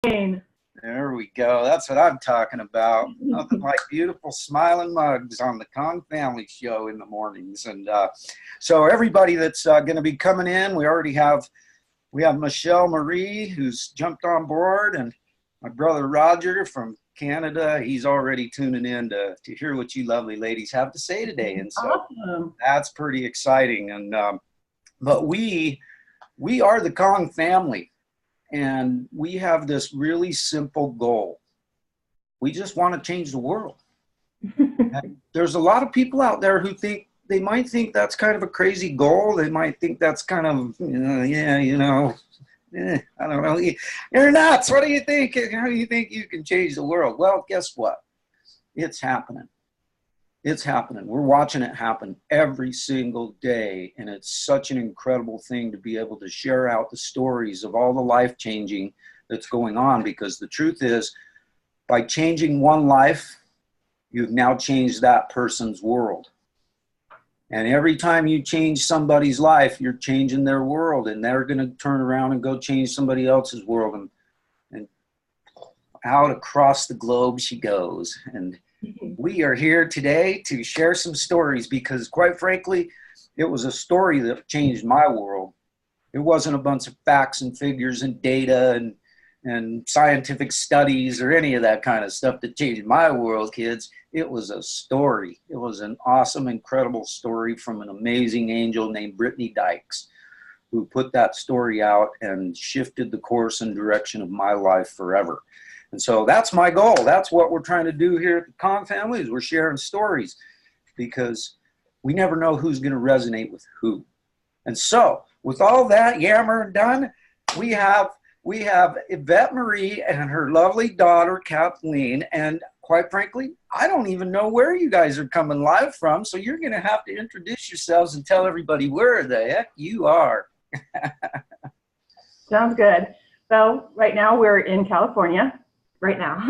There we go. That's what I'm talking about. Nothing like beautiful smiling mugs on the Kong Family Show in the mornings. And so everybody that's going to be coming in, we have Michelle Marie, who's jumped on board, and my brother Roger from Canada. He's already tuning in to hear what you lovely ladies have to say today. And so that's pretty exciting. And but we are the Kong family. And we have this really simple goal. We just want to change the world. There's a lot of people out there who might think that's kind of a crazy goal. They might think that's kind of, I don't know. You're nuts. What do you think? How do you think you can change the world? Well, guess what? It's happening. It's happening. We're watching it happen every single day. And it's such an incredible thing to be able to share out the stories of all the life changing that's going on. Because the truth is, by changing one life, you've now changed that person's world. And every time you change somebody's life, you're changing their world. And they're going to turn around and go change somebody else's world. And out across the globe she goes. And we are here today to share some stories because, quite frankly, it was a story that changed my world. It wasn't a bunch of facts and figures and data and scientific studies or any of that kind of stuff that changed my world, kids. It was a story. It was an awesome, incredible story from an amazing angel named Brittany Dykes, who put that story out and shifted the course and direction of my life forever. And so that's my goal. That's what we're trying to do here at the Kong family, is we're sharing stories, because we never know who's going to resonate with who. And so with all that yammer done, we have Yvette Marie and her lovely daughter, Kathleen. And quite frankly, I don't even know where you guys are coming live from. So you're going to have to introduce yourselves and tell everybody where the heck you are. Sounds good. So right now we're in California. Right now.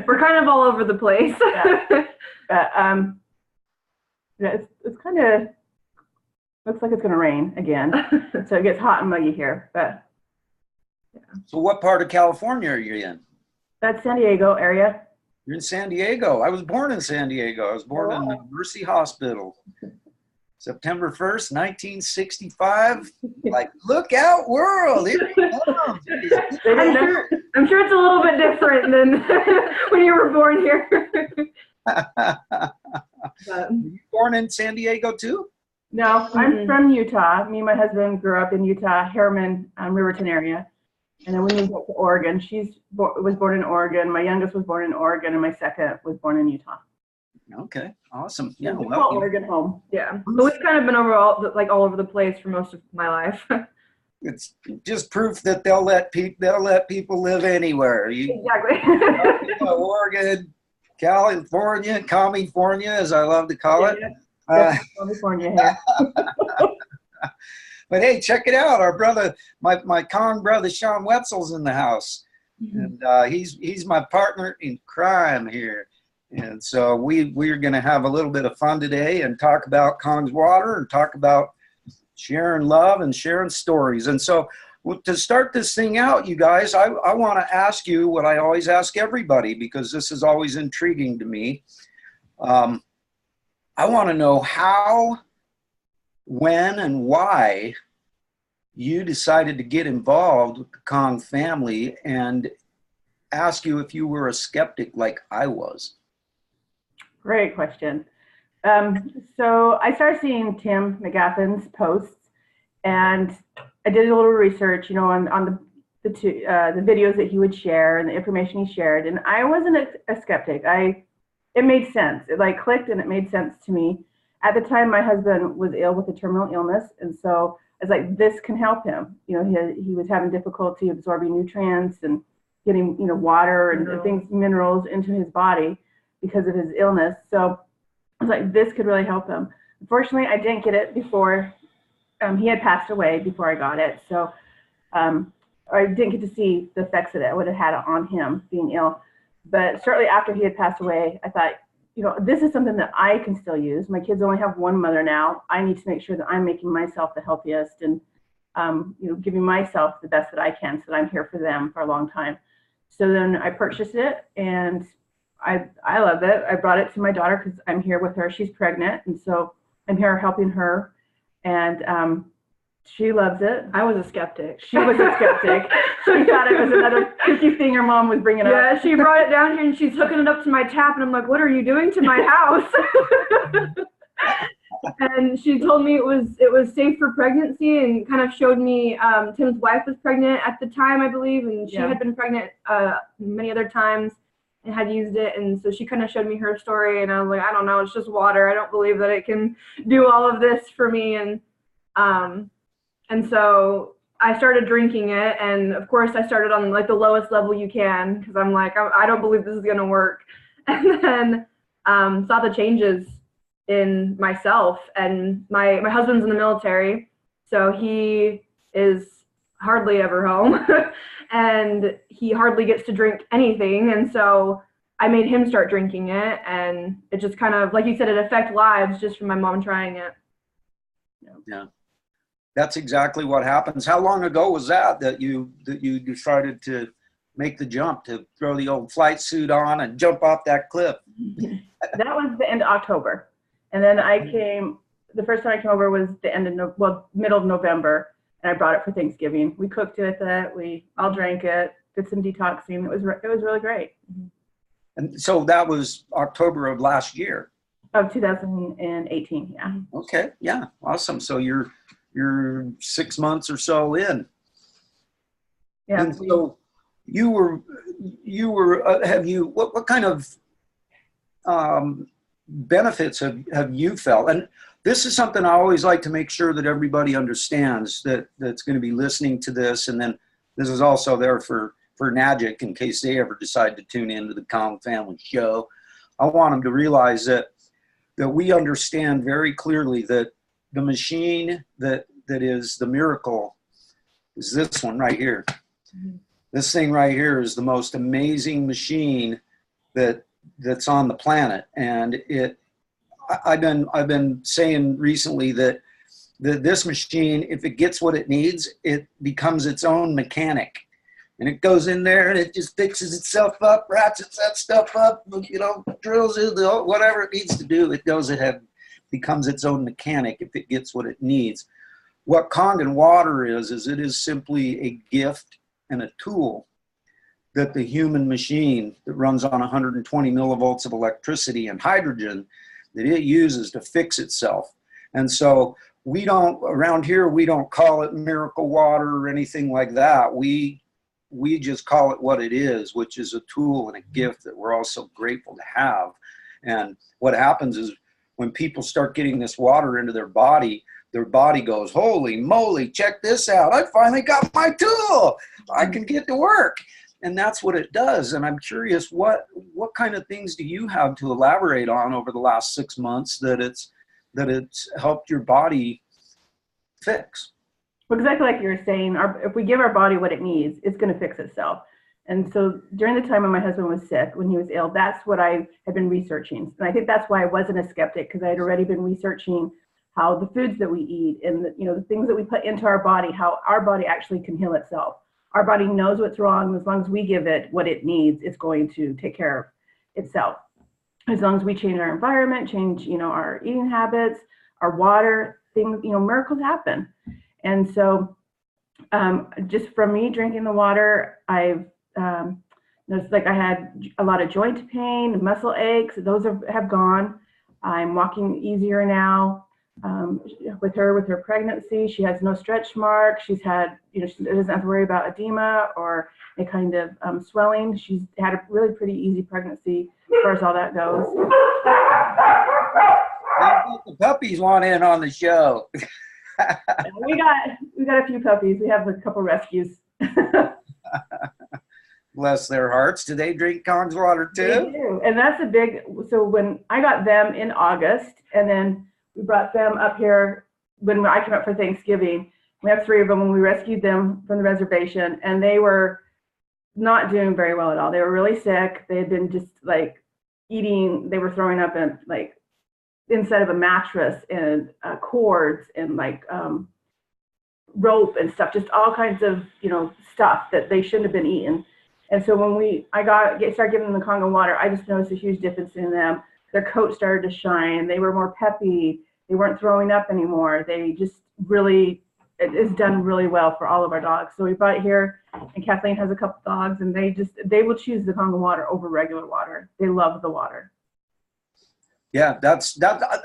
We're kind of all over the place. Yeah. But it's kind of looks like it's going to rain again. So it gets hot and muggy here. But yeah. So what part of California are you in? That's San Diego area. You're in San Diego. I was born in San Diego. I was born in Mercy Hospital. September 1st, 1965. Like, look out, world. Here it comes. I'm sure it's a little bit different than when you were born here. Were you born in San Diego too? No, I'm from Utah. Me and my husband grew up in Utah, Harriman, Riverton area. And then we moved up to Oregon. Was born in Oregon. My youngest was born in Oregon, and my second was born in Utah. Okay, awesome. Yeah, well, Oregon home. Yeah, but we've kind of been all over the place for most of my life. It's just proof that they'll let people live anywhere. Exactly. Oregon, California, California, as I love to call it. California here. But hey, check it out. Our brother, my Kong brother, Sean Wetzel's in the house, and he's my partner in crime here. And so we're going to have a little bit of fun today and talk about Kong's water and talk about sharing love and sharing stories. And so to start this thing out, you guys, I want to ask you what I always ask everybody, because this is always intriguing to me. I want to know how, when, and why you decided to get involved with the Kong family, and ask you if you were a skeptic like I was. Great question. So I started seeing Tim McGaffin's posts, and I did a little research, on the videos that he would share and the information he shared. And I wasn't a skeptic. It made sense. It clicked, and it made sense to me. At the time, my husband was ill with a terminal illness, and so I was like, this can help him. He was having difficulty absorbing nutrients and getting water and minerals into his body because of his illness. So I was like, this could really help him. Unfortunately, I didn't get it before he had passed away before I got it. So I didn't get to see the effects that it would have had on him being ill. But shortly after he had passed away, I thought, this is something that I can still use. My kids only have one mother now. I need to make sure that I'm making myself the healthiest and giving myself the best that I can so that I'm here for them for a long time. So then I purchased it, and I love it. I brought it to my daughter because I'm here with her. She's pregnant, and so I'm here helping her, and she loves it. I was a skeptic. She was a skeptic. She thought it was another kooky thing her mom was bringing up. Yeah, she brought it down here and she's hooking it up to my tap, and I'm like, what are you doing to my house? And she told me it was safe for pregnancy, and kind of showed me Tim's wife was pregnant at the time, I believe, and she had been pregnant many other times and had used it. And so she kind of showed me her story, and I was like, I don't know, it's just water. I don't believe that it can do all of this for me. And so I started drinking it, and of course I started on like the lowest level you can, because I'm like, I don't believe this is gonna work. And then saw the changes in myself, and my husband's in the military, so he is hardly ever home and he hardly gets to drink anything. And so I made him start drinking it, and it just kind of, like you said, it affected lives just from my mom trying it. Yeah. That's exactly what happens. How long ago was that you decided to make the jump, to throw the old flight suit on and jump off that cliff? That was the end of October. And then the first time I came over was the middle of November, and I brought it for Thanksgiving. We cooked with it. We all drank it, did some detoxing. It was really great. And so that was October of last year. Of 2018, yeah. Okay, yeah, awesome. So you're 6 months or so in. Yeah. And so what kind of benefits have you felt? And this is something I always like to make sure that everybody understands that's going to be listening to this. And then this is also there for Nagic in case they ever decide to tune into the Kong Family Show. I want them to realize that we understand very clearly that the machine that is the miracle is this one right here. Mm-hmm. This thing right here is the most amazing machine that's on the planet. And I've been saying recently that this machine, if it gets what it needs, it becomes its own mechanic. And it goes in there and it just fixes itself up, ratchets that stuff up, drills it, whatever it needs to do. It goes ahead, becomes its own mechanic if it gets what it needs. What Kangen water is it is simply a gift and a tool that the human machine that runs on 120 millivolts of electricity and hydrogen that it uses to fix itself. And so around here, we don't call it miracle water or anything like that. We just call it what it is, which is a tool and a gift that we're all so grateful to have. And what happens is when people start getting this water into their body goes, holy moly, check this out. I finally got my tool. I can get to work. And that's what it does. And I'm curious, what kind of things do you have to elaborate on over the last 6 months that it's helped your body fix? Well, exactly like you were saying, if we give our body what it needs, it's going to fix itself. And so during the time when my husband was sick, when he was ill, that's what I had been researching. And I think that's why I wasn't a skeptic, because I had already been researching how the foods that we eat and the things that we put into our body, how our body actually can heal itself. Our body knows what's wrong. As long as we give it what it needs, it's going to take care of itself. As long as we change our environment, change our eating habits, our water, things, miracles happen. And so just from me drinking the water, I've noticed like I had a lot of joint pain, muscle aches. Those have gone. I'm walking easier now. With her pregnancy, she has no stretch marks. She's had, she doesn't have to worry about edema or any kind of swelling. She's had a really pretty easy pregnancy as far as all that goes. The puppies want in on the show. we got a few puppies. We have a couple rescues. Bless their hearts. Do they drink Kong's water too? They do. And that's so when I got them in August, and then we brought them up here when I came up for Thanksgiving. We have 3 of them when we rescued them from the reservation, and they were not doing very well at all. They were really sick. They had been just like eating, they were throwing up in like inside of a mattress and cords and like rope and stuff, just all kinds of, stuff that they shouldn't have been eating. And so when I started giving them the Congo water, I just noticed a huge difference in them. Their coat started to shine. They were more peppy. They weren't throwing up anymore. They just really, it is done really well for all of our dogs. So we brought it here, and Kathleen has a couple dogs, and they will choose the Congo water over regular water. They love the water. Yeah,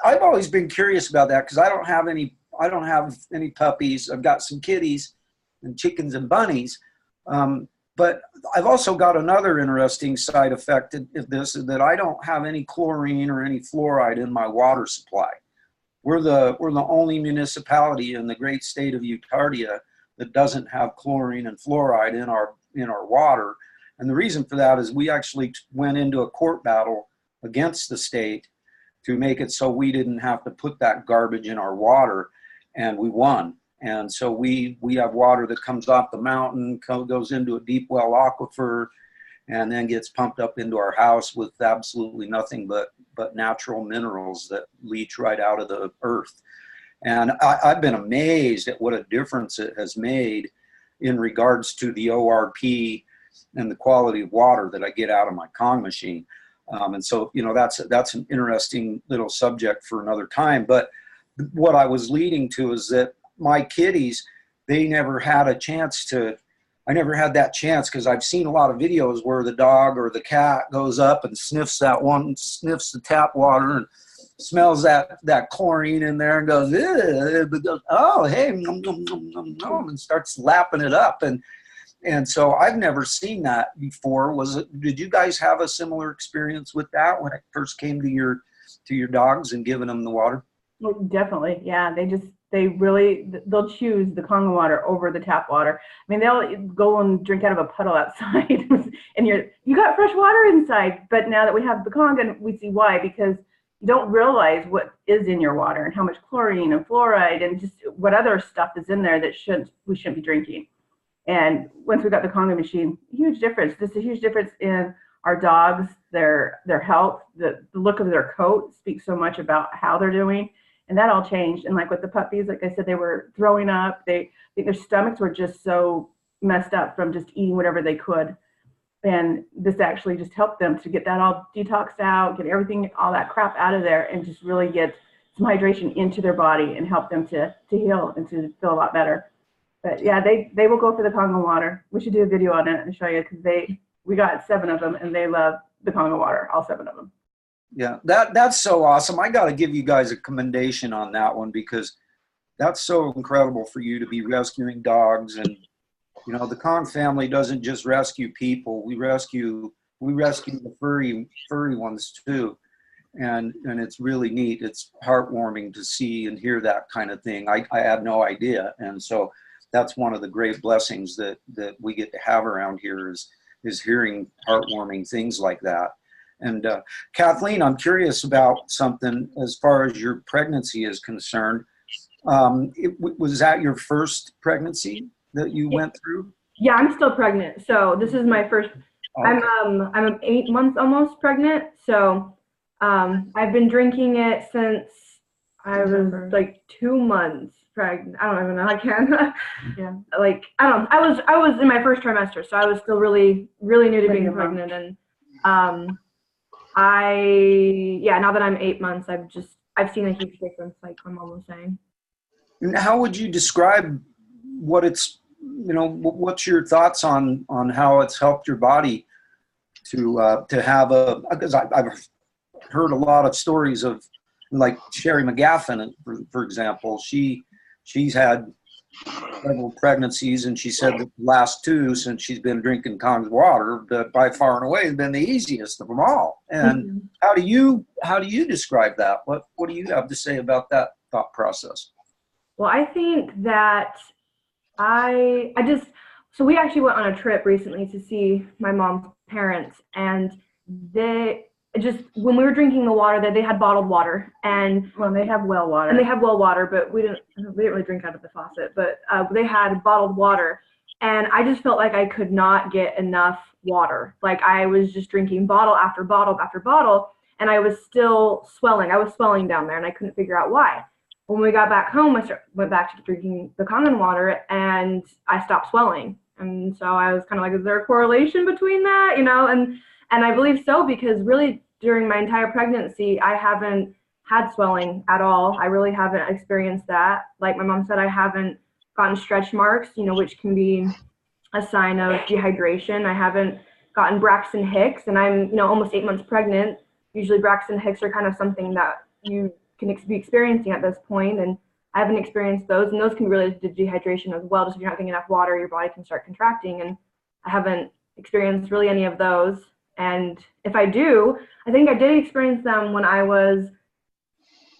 I've always been curious about that, because I don't have any puppies. I've got some kitties and chickens and bunnies. But I've also got another interesting side effect of this, is that I don't have any chlorine or any fluoride in my water supply. We're the only municipality in the great state of Utardia that doesn't have chlorine and fluoride in our water. And the reason for that is we actually went into a court battle against the state to make it so we didn't have to put that garbage in our water, and we won. And so we have water that comes off the mountain, goes into a deep well aquifer, and then gets pumped up into our house with absolutely nothing but natural minerals that leach right out of the earth. And I've been amazed at what a difference it has made in regards to the ORP and the quality of water that I get out of my Kong machine. And so, that's an interesting little subject for another time. But what I was leading to is that my kitties, I never had that chance, because I've seen a lot of videos where the dog or the cat goes up and sniffs the tap water and smells that chlorine in there and goes, oh, hey, nom, nom, nom, nom, nom, and starts lapping it up. And so I've never seen that before. Did you guys have a similar experience with that when it first came to your dogs and giving them the water? Well, definitely, yeah. They'll choose the Congo water over the tap water. I mean, they'll go and drink out of a puddle outside, and you got fresh water inside. But now that we have the Congo, we see why, because you don't realize what is in your water and how much chlorine and fluoride and just what other stuff is in there that we shouldn't be drinking. And once we got the Congo machine, huge difference. Just a huge difference in our dogs, their health, the look of their coat speaks so much about how they're doing. And that all changed. And like with the puppies, like I said, they were throwing up. I think their stomachs were just so messed up from just eating whatever they could. And this actually just helped them to get that all detoxed out, get everything, all that crap out of there, and just really get some hydration into their body and help them to heal and to feel a lot better. But yeah, they will go for the Congo water. We should do a video on it and show you, because we got 7 of them, and they love the Congo water, all 7 of them. Yeah, that's so awesome. I got to give you guys a commendation on that one, because that's so incredible for you to be rescuing dogs. And the Kong family doesn't just rescue people. We rescue the furry ones too. And it's really neat. It's heartwarming to see and hear that kind of thing. I had no idea. And so that's one of the great blessings that we get to have around here is hearing heartwarming things like that. And Kathleen, I'm curious about something as far as your pregnancy is concerned. Was that your first pregnancy that you went through? Yeah, I'm still pregnant. So this is my first. Okay. I'm 8 months almost pregnant. So I've been drinking it since I was like 2 months pregnant. I don't even know. I can't. Yeah. Like I was in my first trimester, so I was still really new to being pregnant, and now that I'm 8 months, I've seen a huge difference, like my mom was saying. And how would you describe what's your thoughts on how it's helped your body to have because I've heard a lot of stories of, like Sherry McGaffin, for example. She's had several pregnancies, and she said the last 2 since she's been drinking Kong's water, but by far and away has been the easiest of them all. And how do you describe that? What do you have to say about that thought process? Well, I think that so we actually went on a trip recently to see my mom's parents, and when we were drinking the water there, they had bottled water, and they have well water, but we didn't really drink out of the faucet, but they had bottled water, and I just felt like I could not get enough water. Like I was just drinking bottle after bottle after bottle, and I was still swelling. I was swelling down there, and I couldn't figure out why. when we got back home, went back to drinking the Kangen water, and I stopped swelling. And so I was kind of like, is there a correlation between that? You know, and I believe so, because really during my entire pregnancy, I haven't had swelling at all. I really haven't experienced that. Like my mom said, I haven't gotten stretch marks, you know, which can be a sign of dehydration. I haven't gotten Braxton Hicks, and I'm, you know, almost 8 months pregnant. Usually Braxton Hicks are kind of something that you can be experiencing at this point, and I haven't experienced those, and those can be related to dehydration as well. Just if you're not getting enough water, your body can start contracting, and I haven't experienced really any of those. And if I do, I think I did experience them when I was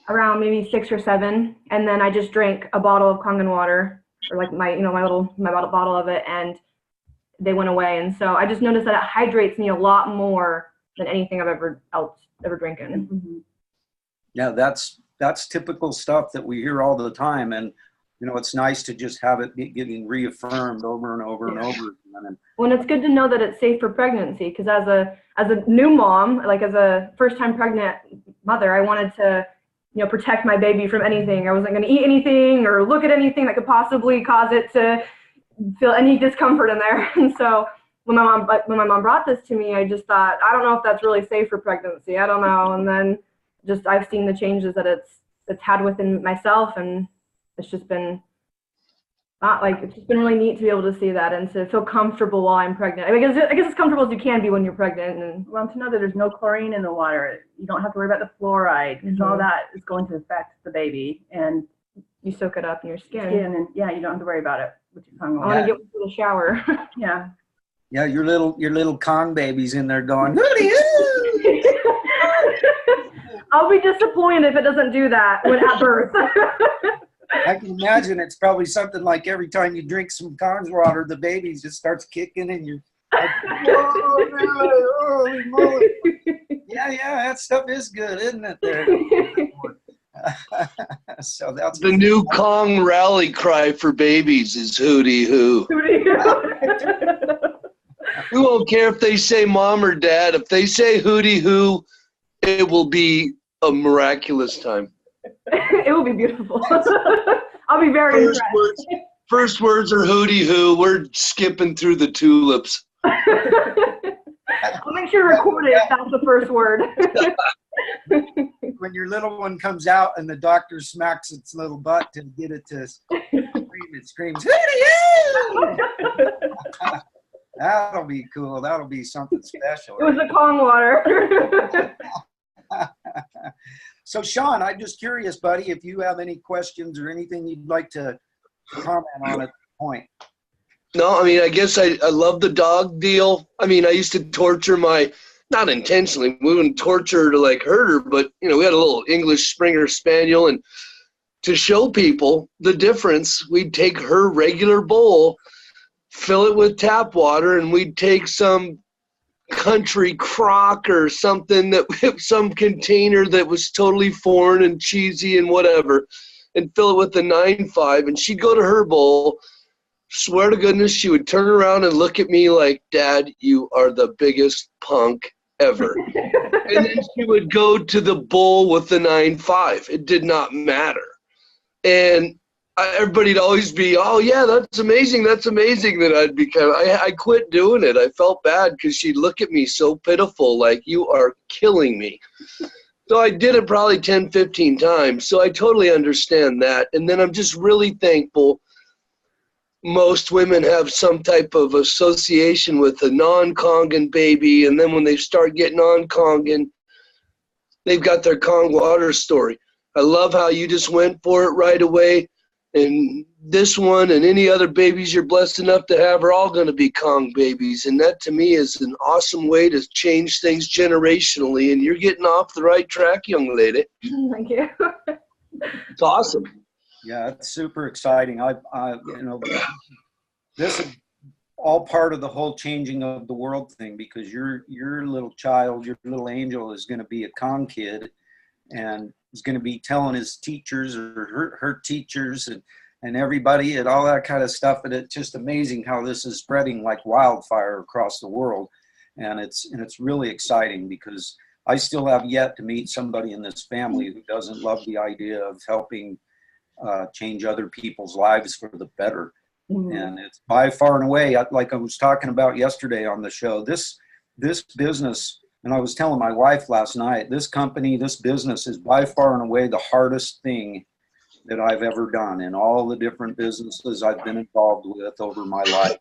around maybe 6 or 7, and then I just drank a bottle of Kangen water, or like my bottle of it, and they went away. And so I just noticed that it hydrates me a lot more than anything I've ever drinking. Mm-hmm. Yeah, that's typical stuff that we hear all the time, and you know, it's nice to just have it getting reaffirmed over and over and over again. Well, it's good to know that it's safe for pregnancy, because as a new mom, like as a first-time pregnant mother, I wanted to, you know, protect my baby from anything. I wasn't going to eat anything or look at anything that could possibly cause it to feel any discomfort in there. And so when my mom brought this to me, I just thought, I don't know if that's really safe for pregnancy. I don't know. And then just I've seen the changes that it's had within myself, and it's just been it's just been really neat to be able to see that and to feel comfortable while I'm pregnant. I guess as comfortable as you can be when you're pregnant. And Well, to know that there's no chlorine in the water, you don't have to worry about the fluoride, because all that is going to affect the baby, and you soak it up in your skin. and yeah, you don't have to worry about it with your tongue. I want to get into the shower. Yeah. Yeah, your little Kong baby's in there going, HooDeeHoooo! I'll be disappointed if it doesn't do that when at birth. I can imagine it's probably something like every time you drink some Kong's water, the baby just starts kicking and you're like, whoa, really? Holy moly. Yeah, that stuff is good, isn't it there? So that's the new Kong rally cry for babies is HooDeeHoooo. We won't care if they say mom or dad. If they say HooDeeHoooo, it will be a miraculous time. It will be beautiful. I'll be very impressed. First words are HooDeeHoooo. We're skipping through the tulips. I'll make sure to record it if that's the first word. When your little one comes out and the doctor smacks its little butt to get it to scream, it screams, HooDeeHoooo! That'll be cool. That'll be something special. It was the Kong water. So, Sean, I'm just curious, buddy, if you have any questions or anything you'd like to comment on at this point. No, I mean, I guess I love the dog deal. I mean, I used to torture not intentionally, we wouldn't torture her to like hurt her, but, you know, we had a little English Springer Spaniel, and to show people the difference, we'd take her regular bowl, fill it with tap water, and we'd take some country crock or something, some container that was totally foreign and cheesy and whatever, and fill it with the 9.5, and she'd go to her bowl. Swear to goodness, she would turn around and look at me like, Dad, you are the biggest punk ever. And then she would go to the bowl with the 9.5. It did not matter. And everybody'd always be, oh, yeah, that's amazing that I'd become. I quit doing it. I felt bad because she'd look at me so pitiful, like, you are killing me. So I did it probably 10, 15 times. So I totally understand that. And then I'm just really thankful most women have some type of association with a non-Kangen baby. And then when they start getting on Kangen, they've got their Kong water story. I love how you just went for it right away. And this one and any other babies you're blessed enough to have are all going to be Kong babies. And that to me is an awesome way to change things generationally. And you're getting off the right track, young lady. Thank you. It's awesome. Yeah, it's super exciting. You know, this is all part of the whole changing of the world thing, because your little child, your little angel is going to be a Kong kid, and is going to be telling his teachers or her teachers and everybody and all that kind of stuff. And it's just amazing how this is spreading like wildfire across the world. And it's really exciting, because I still have yet to meet somebody in this family who doesn't love the idea of helping change other people's lives for the better. Mhm. And it's by far and away, like I was talking about yesterday on the show, this business, and I was telling my wife last night, this company, this business is by far and away the hardest thing that I've ever done in all the different businesses I've been involved with over my life.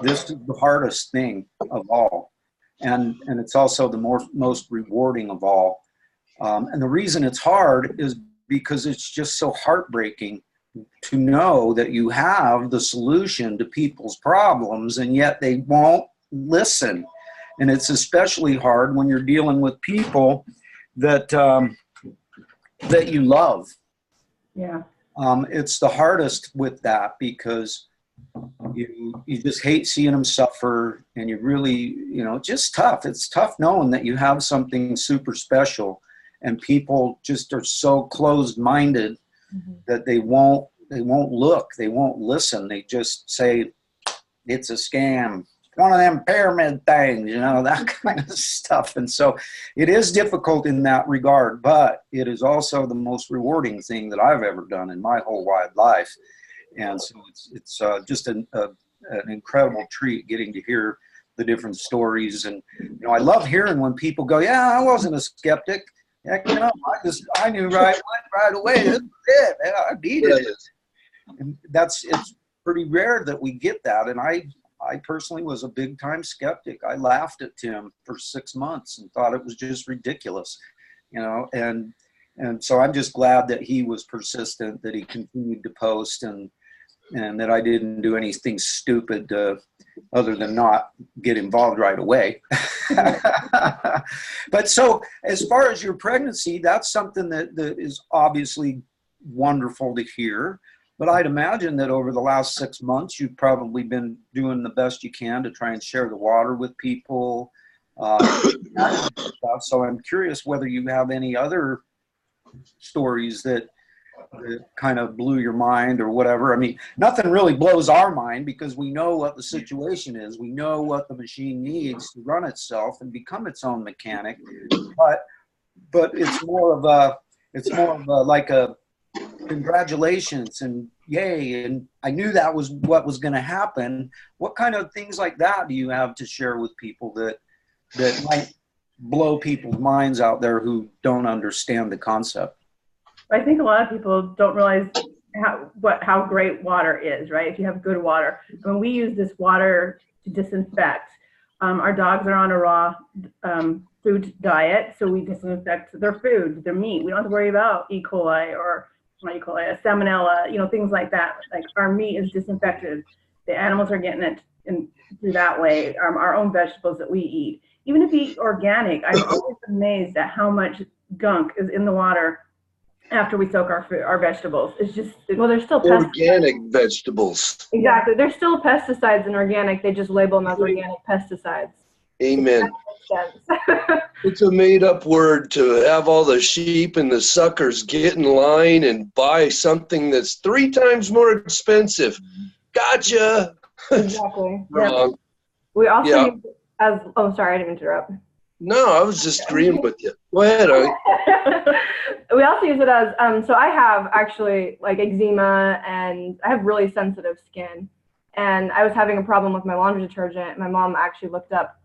This is the hardest thing of all. And it's also the most rewarding of all. And the reason it's hard is because it's just so heartbreaking to know that you have the solution to people's problems and yet they won't listen. And it's especially hard when you're dealing with people that that you love. Yeah. It's the hardest with that because you just hate seeing them suffer, and you really, just tough. It's tough knowing that you have something super special and people just are so closed-minded that they won't look, they won't listen. They just say it's a scam, one of them pyramid things, that kind of stuff. And so it is difficult in that regard, but it is also the most rewarding thing that I've ever done in my whole wide life. And so it's just an incredible treat getting to hear the different stories. And, I love hearing when people go, yeah, I wasn't a skeptic. Heck, I knew right away. This is it. I needed it. And it's pretty rare that we get that. And I personally was a big time skeptic. I laughed at Tim for 6 months and thought it was just ridiculous, and so I'm just glad that he was persistent, that he continued to post, and that I didn't do anything stupid other than not get involved right away. But so as far as your pregnancy, that's something that is obviously wonderful to hear. But I'd imagine that over the last 6 months, you've probably been doing the best you can to try and share the water with people. So I'm curious whether you have any other stories that kind of blew your mind or whatever. I mean, nothing really blows our mind because we know what the situation is. We know what the machine needs to run itself and become its own mechanic. But it's more of like a congratulations and yay, and I knew that was what was going to happen. What kind of things like that do you have to share with people that might blow people's minds out there who don't understand the concept? I think a lot of people don't realize how great water is, right? If you have good water. I mean, we use this water to disinfect. Our dogs are on a raw food diet, so we disinfect their food, their meat. We don't have to worry about E. coli or not E. coli, salmonella, things like that. Like our meat is disinfected. The animals are getting it through that way. Our own vegetables that we eat. Even if you eat organic, I'm always amazed at how much gunk is in the water after we soak our vegetables. It's just, there's still organic vegetables. Exactly. There's still pesticides in organic. They just label them as organic pesticides. Amen. It's a made-up word to have all the sheep and the suckers get in line and buy something that's 3 times more expensive. Gotcha. Exactly. Wrong. Yeah. We also use it as, sorry, I didn't interrupt. No, I was just agreeing with you. Go ahead. We also use it as, so I have actually like eczema and I have really sensitive skin. And I was having a problem with my laundry detergent. My mom actually looked up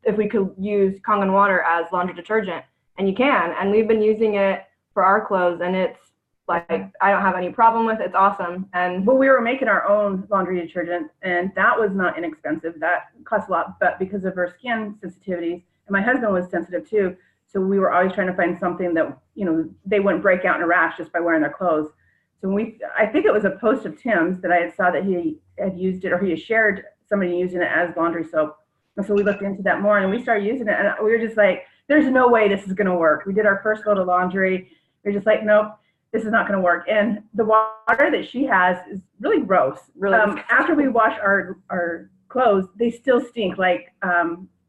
if we could use Kangen water as laundry detergent. And you can. And we've been using it for our clothes. And it's like, I don't have any problem with it. It's awesome. But we were making our own laundry detergent. And that was not inexpensive. That cost a lot. But because of her skin sensitivities, and my husband was sensitive too. So we were always trying to find something that, they wouldn't break out in a rash just by wearing their clothes. So I think it was a post of Tim's that I had saw that he had used it, or he had shared somebody using it as laundry soap. And so we looked into that more and we started using it. And we were just like, there's no way this is going to work. We did our first load of laundry. We were just like, nope, this is not going to work. And the water that she has is really gross. Really, after we wash our clothes, they still stink like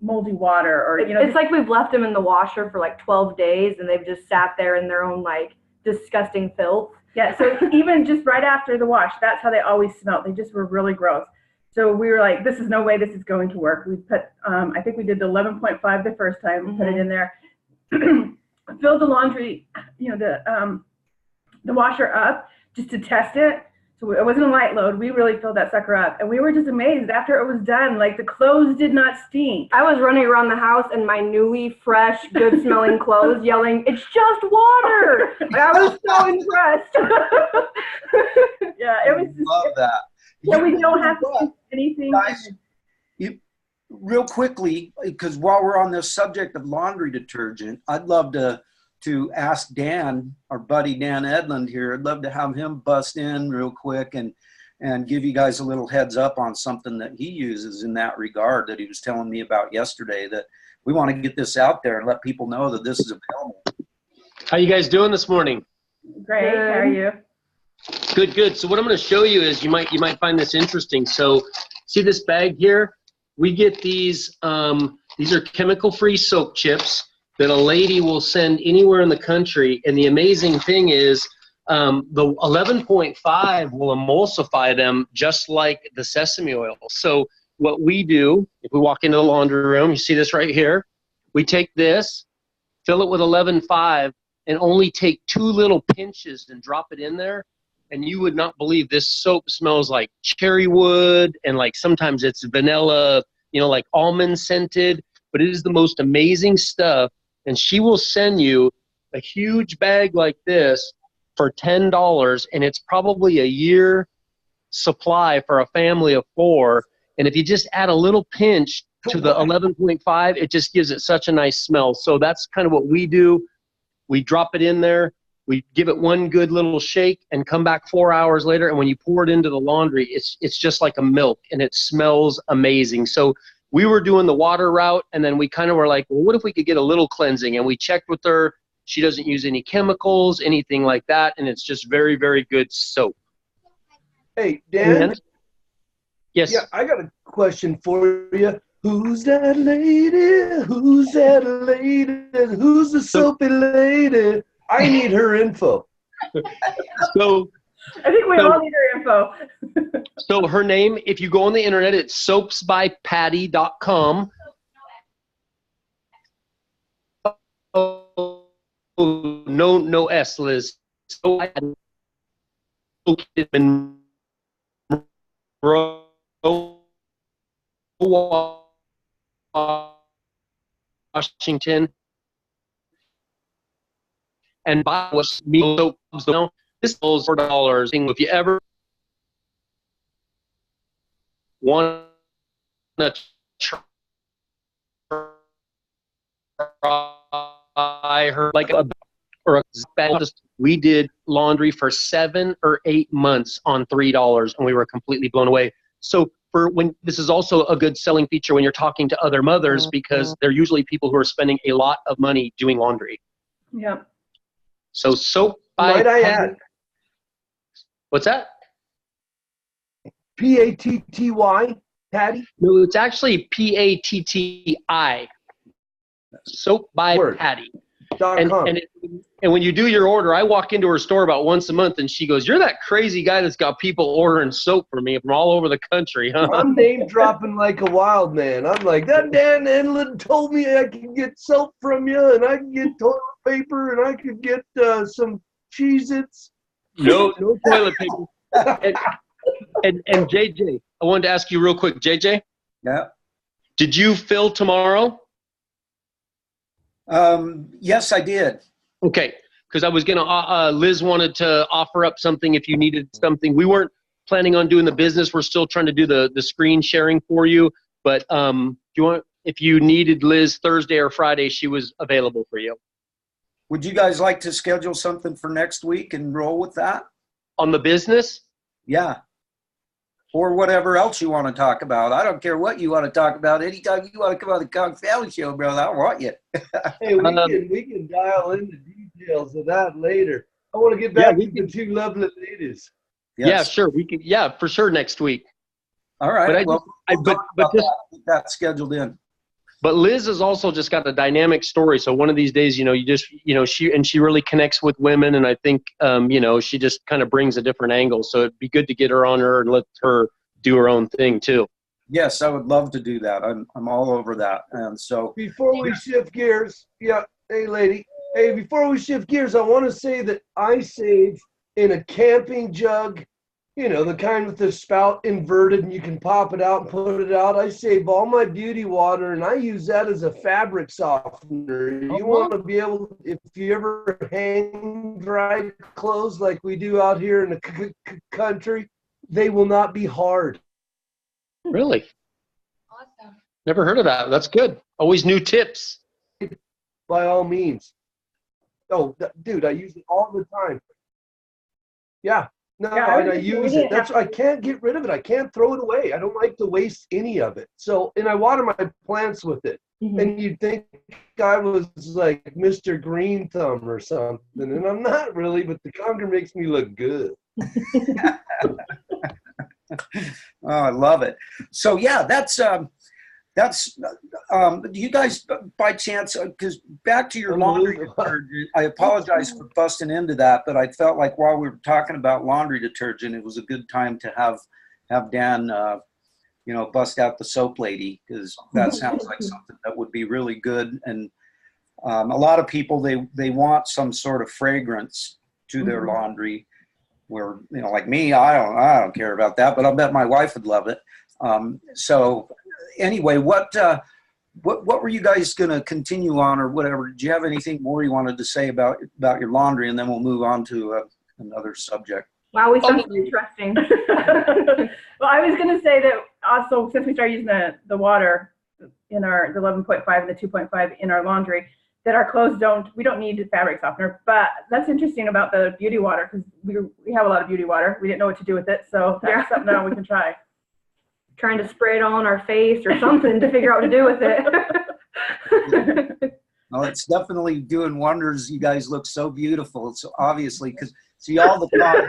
moldy water, or it's like we've left them in the washer for like 12 days and they've just sat there in their own like disgusting filth. Yeah, so even just right after the wash, that's how they always smelled. They just were really gross. So we were like, this is no way this is going to work. We put, I think we did the 11.5 the first time, put it in there, filled the laundry, the the washer up just to test it. So it wasn't a light load. We really filled that sucker up. And we were just amazed after it was done. Like, the clothes did not stink. I was running around the house in my newly fresh, good smelling clothes yelling, "It's just water!" Like, I was so impressed. Yeah, it was just, Love that. yeah, we don't have to do anything. Guys, real quickly, because while we're on this subject of laundry detergent, I'd love to ask Dan, our buddy Dan Edlund here. I'd love to have him bust in real quick and give you guys a little heads up on something that he uses in that regard that he was telling me about yesterday, that we want to get this out there and let people know that this is available. How you guys doing this morning? Great. Good. How are you? Good, good. So what I'm going to show you is you might find this interesting. So see this bag here? We get these are chemical-free soap chips that a lady will send anywhere in the country. And the amazing thing is the 11.5 will emulsify them just like the sesame oil. So what we do, if we walk into the laundry room, you see this right here, we take this, fill it with 11.5, and only take 2 little pinches and drop it in there. And you would not believe this soap smells like cherry wood, and like sometimes it's vanilla, you know, like almond scented, but it is the most amazing stuff. And she will send you a huge bag like this for $10, and it's probably a year supply for a family of 4. And if you just add a little pinch to the 11.5, it just gives it such a nice smell. So that's kind of what we do. We drop it in there, we give it one good little shake, and come back 4 hours later, and when you pour it into the laundry, it's just like a milk, and it smells amazing. So we were doing the water route, and then we kind of were like, well, what if we could get a little cleansing? And we checked with her. She doesn't use any chemicals, anything like that, and it's just very, very good soap. Hey, Dan? Yes. Yeah, I got a question for you. Who's that lady? Who's that lady? Who's the soapy lady? I need her info. So I think we all need her info. So her name, if you go on the internet, it's soapsbypatty.com. Oh, no S, Liz. So in Washington, and buy was me soaps. This is $4. If you ever want to try her like a we did laundry for 7 or 8 months on $3, and we were completely blown away. So for when this is also a good selling feature when you're talking to other mothers, because they're usually people who are spending a lot of money doing laundry. Yeah. So soap Might I add? What's that? Patty? Patty? No, it's actually Patti. Soap by Word. Patty. .com. And when you do your order, I walk into her store about once a month, and she goes, "You're that crazy guy that's got people ordering soap for me from all over the country, huh?" I'm name dropping like a wild man. I'm like, that Dan Edlund told me I could get soap from you, and I can get toilet paper, and I could get some Cheez-Its. No toilet paper. And JJ, I wanted to ask you real quick, JJ. Yeah. Did you fill tomorrow? Yes, I did. Okay, because I was gonna. Liz wanted to offer up something if you needed something. We weren't planning on doing the business. We're still trying to do the screen sharing for you. But if you needed Liz Thursday or Friday, she was available for you. Would you guys like to schedule something for next week and roll with that? On the business? Yeah. Or whatever else you want to talk about. I don't care what you want to talk about. Anytime you want to come on the Kong Family Show, brother, I want you. Hey, we can dial into details of that later. I want to get back to the 2 lovely ladies. Yes. Yeah, sure. We could. Yeah, for sure next week. All right. But Get that scheduled in. But Liz has also just got a dynamic story. So one of these days, she really connects with women, and I think, she just kind of brings a different angle. So it'd be good to get her on her and let her do her own thing too. Yes, I would love to do that. I'm all over that. And so before we shift gears, hey lady, before we shift gears, I want to say that I saved in a camping jug, you know, the kind with the spout inverted and you can pop it out and put it out. I save all my beauty water and I use that as a fabric softener. You want to be able, if you ever hang dry clothes like we do out here in the country, they will not be hard. Really? Awesome. Never heard of that. That's good. Always new tips. By all means. Oh, dude, I use it all the time. Yeah. No, Yeah, and I use it. That's I can't get rid of it. I can't throw it away. I don't like to waste any of it. So, and I water my plants with it. Mm-hmm. And you'd think I was like Mr. Green Thumb or something, and I'm not really. But the conker makes me look good. Oh, I love it. So yeah, that's you guys by chance, because back to your laundry detergent, I apologize for busting into that, but I felt like while we were talking about laundry detergent, it was a good time to have Dan, bust out the soap lady, because that sounds like something that would be really good. And a lot of people, they want some sort of fragrance to their laundry. Where, like me, I don't care about that, but I'll bet my wife would love it. So anyway, what were you guys going to continue on or whatever? Did you have anything more you wanted to say about your laundry, and then we'll move on to another subject? Wow, we sound interesting. Well, I was going to say that also, since we started using the water in our the 11.5 and the 2.5 in our laundry, that our clothes we don't need fabric softener. But that's interesting about the beauty water, because we have a lot of beauty water. We didn't know what to do with it, so that's something that we can try. Trying to spray it all on our face or something to figure out what to do with it. Well, it's definitely doing wonders. You guys look so beautiful. So obviously, because see, all the Kong,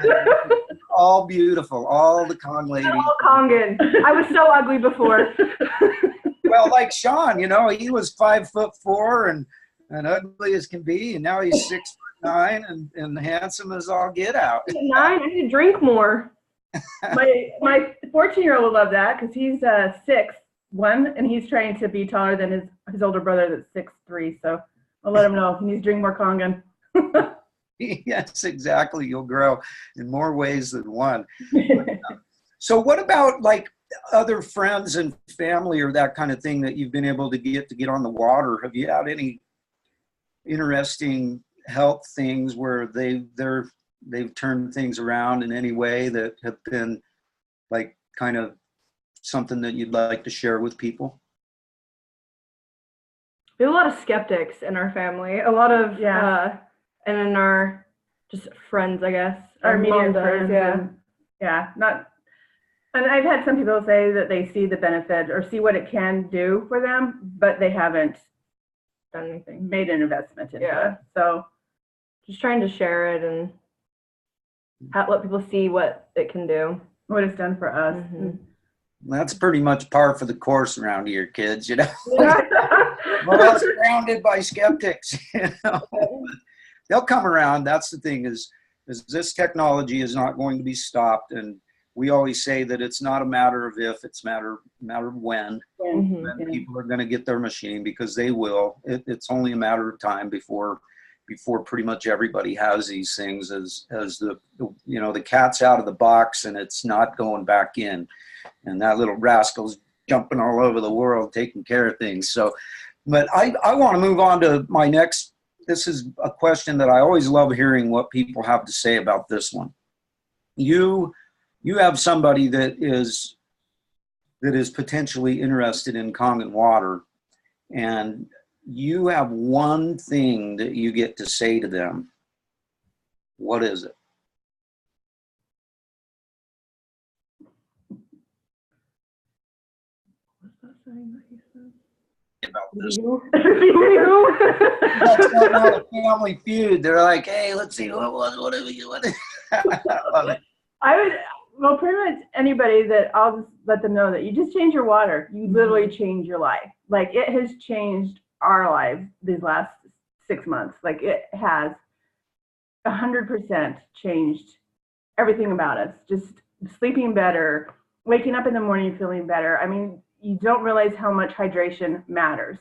all beautiful, all the Kong ladies. All Kongan. I was so ugly before. Well, like Sean, he was 5'4" and ugly as can be, and now he's 6'9" and handsome as all get out. 9. I need to drink more. My 14-year-old will love that, because he's 6'1", and he's trying to be taller than his older brother that's 6'3". So I'll let him know he needs to drink more Kangen. Yes, exactly. You'll grow in more ways than one. So what about like other friends and family or that kind of thing that you've been able to get on the water? Have you had any interesting health things where they've turned things around in any way that have been like kind of something that you'd like to share with people? We have a lot of skeptics in our family. A lot of, and in our just friends, I guess. Our immediate friends, and I've had some people say that they see the benefit or see what it can do for them, but they haven't done anything, made an investment into it. So just trying to share it and let people see what it can do. What it's done for us. Mm-hmm. That's pretty much par for the course around here, kids, We're surrounded by skeptics, They'll come around. That's the thing is this technology is not going to be stopped. And we always say that it's not a matter of if, it's a matter of when. When people are going to get their machine, because they will. It's only a matter of time before pretty much everybody has these things as the cat's out of the box and it's not going back in. And that little rascal's jumping all over the world taking care of things. So, but I want to move on to my next. This is a question that I always love hearing what people have to say about this one. You have somebody that is potentially interested in Kangen water, and you have one thing that you get to say to them. What is it? About this. That's not a Family Feud. They're like, hey, let's see what are you? I love it. Well, pretty much anybody that I'll just let them know that you just change your water. You literally change your life. Like, it has changed our lives these last 6 months. Like, it has 100% changed everything about us. Just sleeping better, waking up in the morning feeling better. I mean, you don't realize how much hydration matters.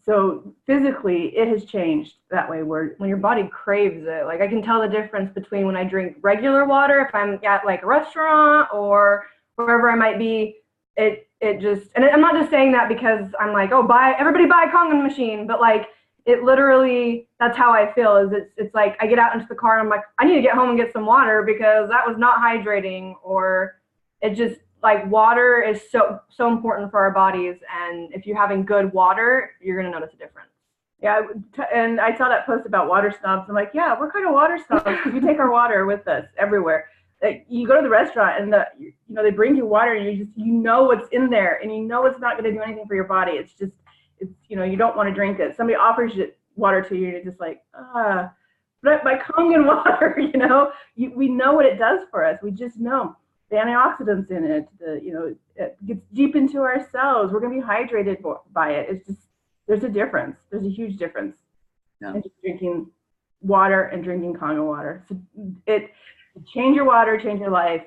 So physically, it has changed that way where when your body craves it, like I can tell the difference between when I drink regular water, if I'm at like a restaurant or wherever I might be, it just, and I'm not just saying that because I'm like, oh, everybody buy a Kangen machine, but like it literally, that's how I feel is it's like I get out into the car and I'm like, I need to get home and get some water because that was not hydrating, or it just, like water is so important for our bodies, and if you're having good water, you're gonna notice a difference. Yeah, and I saw that post about water snobs. I'm like, yeah, we're kind of water snobs because we take our water with us everywhere. Like, you go to the restaurant and they bring you water and you know what's in there and you know it's not gonna do anything for your body. It's you don't want to drink it. Somebody offers you water to you and you're just like, but my Kangen water, we know what it does for us. We just know. The antioxidants in it, it gets deep into our cells. We're going to be hydrated by it. It's just, there's a difference. There's a huge difference in just drinking water and drinking Kangen water. So change your water, change your life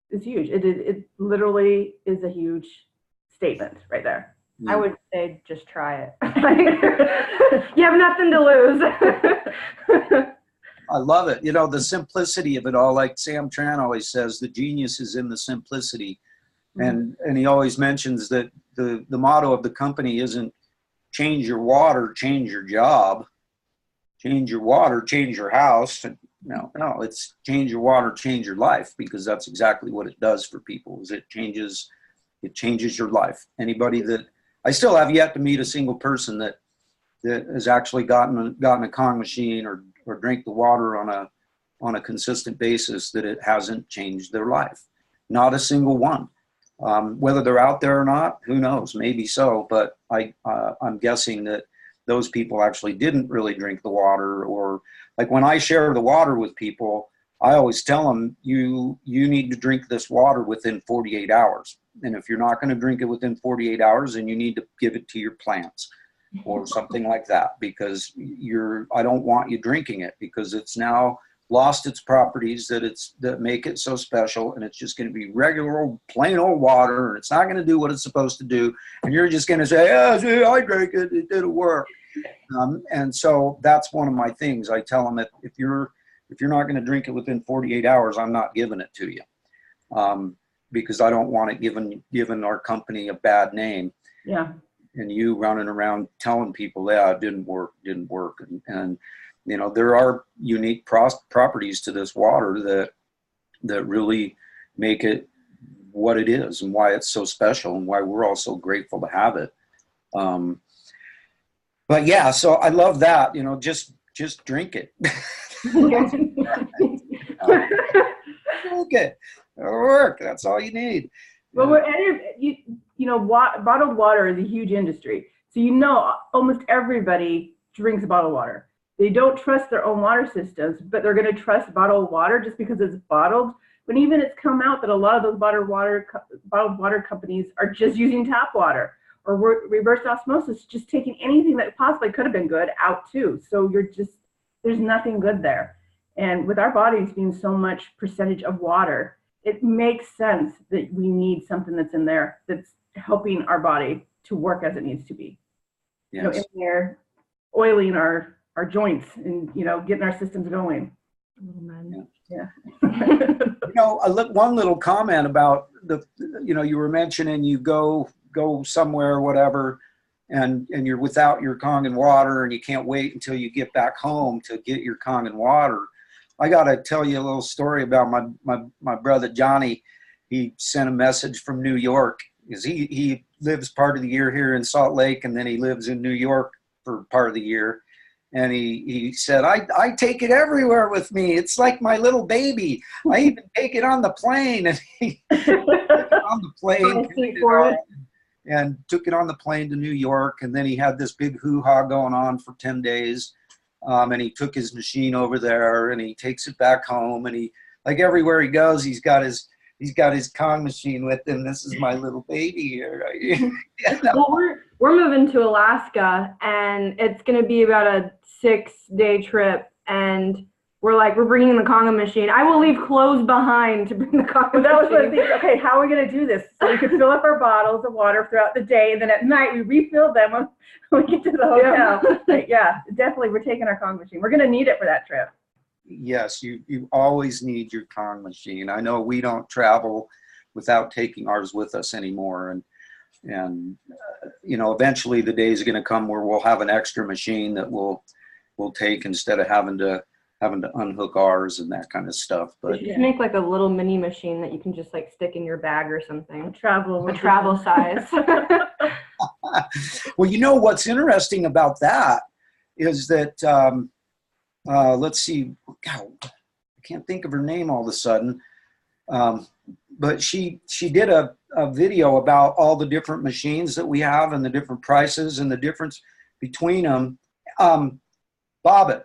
is huge. It literally is a huge statement right there. I would say just try it. You have nothing to lose. I love it. The simplicity of it all, like Sam Tran always says, the genius is in the simplicity. And he always mentions that the motto of the company isn't change your water, change your job, change your water, change your house. No, it's change your water, change your life, because that's exactly what it does for people. Is it changes your life. Anybody that I still have yet to meet a single person that has actually gotten a Kangen machine or drink the water on a consistent basis that it hasn't changed their life. Not a single one. Whether they're out there or not, who knows? Maybe so, but I'm guessing that those people actually didn't really drink the water. Or like when I share the water with people, I always tell them, you need to drink this water within 48 hours. And if you're not going to drink it within 48 hours, then you need to give it to your plants or something like that, because I don't want you drinking it, because it's now lost its properties that make it so special, and it's just going to be regular old plain old water, and it's not going to do what it's supposed to do, and you're just going to say, see, I drank it, it didn't work. And so that's one of my things. I tell them that if you're not going to drink it within 48 hours, I'm not giving it to you, because I don't want it given our company a bad name. Yeah. And you running around telling people, it didn't work. And there are unique properties to this water that really make it what it is and why it's so special and why we're all so grateful to have it. But yeah, so I love that, just drink it. Okay, it'll work. That's all you need. Well, bottled water is a huge industry. So almost everybody drinks bottled water. They don't trust their own water systems, but they're going to trust bottled water just because it's bottled. When even it's come out that a lot of those bottled water companies are just using tap water or reverse osmosis, just taking anything that possibly could have been good out too. So there's nothing good there. And with our bodies being so much percentage of water, it makes sense that we need something that's in there that's helping our body to work as it needs to be. Yes. In there, oiling our joints and getting our systems going. Yeah. One little comment about you were mentioning you go somewhere or whatever, and you're without your Kangen water and you can't wait until you get back home to get your Kangen water. I got to tell you a little story about my brother Johnny. He sent a message from New York, because he lives part of the year here in Salt Lake, and then he lives in New York for part of the year. And he said, I take it everywhere with me. It's like my little baby. I even take it on the plane. And he took it on the plane and took it on the plane to New York. And then he had this big hoo-ha going on for 10 days. And he took his machine over there and he takes it back home, and he, like, everywhere he goes, he's got his Kangen machine with him. This is my little baby here. Well, we're moving to Alaska, and it's going to be about a 6-day trip, and we're bringing the Conga machine. I will leave clothes behind to bring the Conga machine. That was one of the things. Okay, how are we going to do this? So we could fill up our bottles of water throughout the day, and then at night we refill them when we get to the hotel. Yeah, definitely, we're taking our Conga machine. We're going to need it for that trip. Yes, you always need your Kong machine. I know we don't travel without taking ours with us anymore, and you know, eventually the days are going to come where we'll have an extra machine that we'll take instead of having to unhook ours and that kind of stuff. But you should make like a little mini machine that you can just like stick in your bag or something. A travel size. Well, you know what's interesting about that is that let's see, God, I can't think of her name all of a sudden, but she did a video about all the different machines that we have and the different prices and the difference between them. Bobbitt.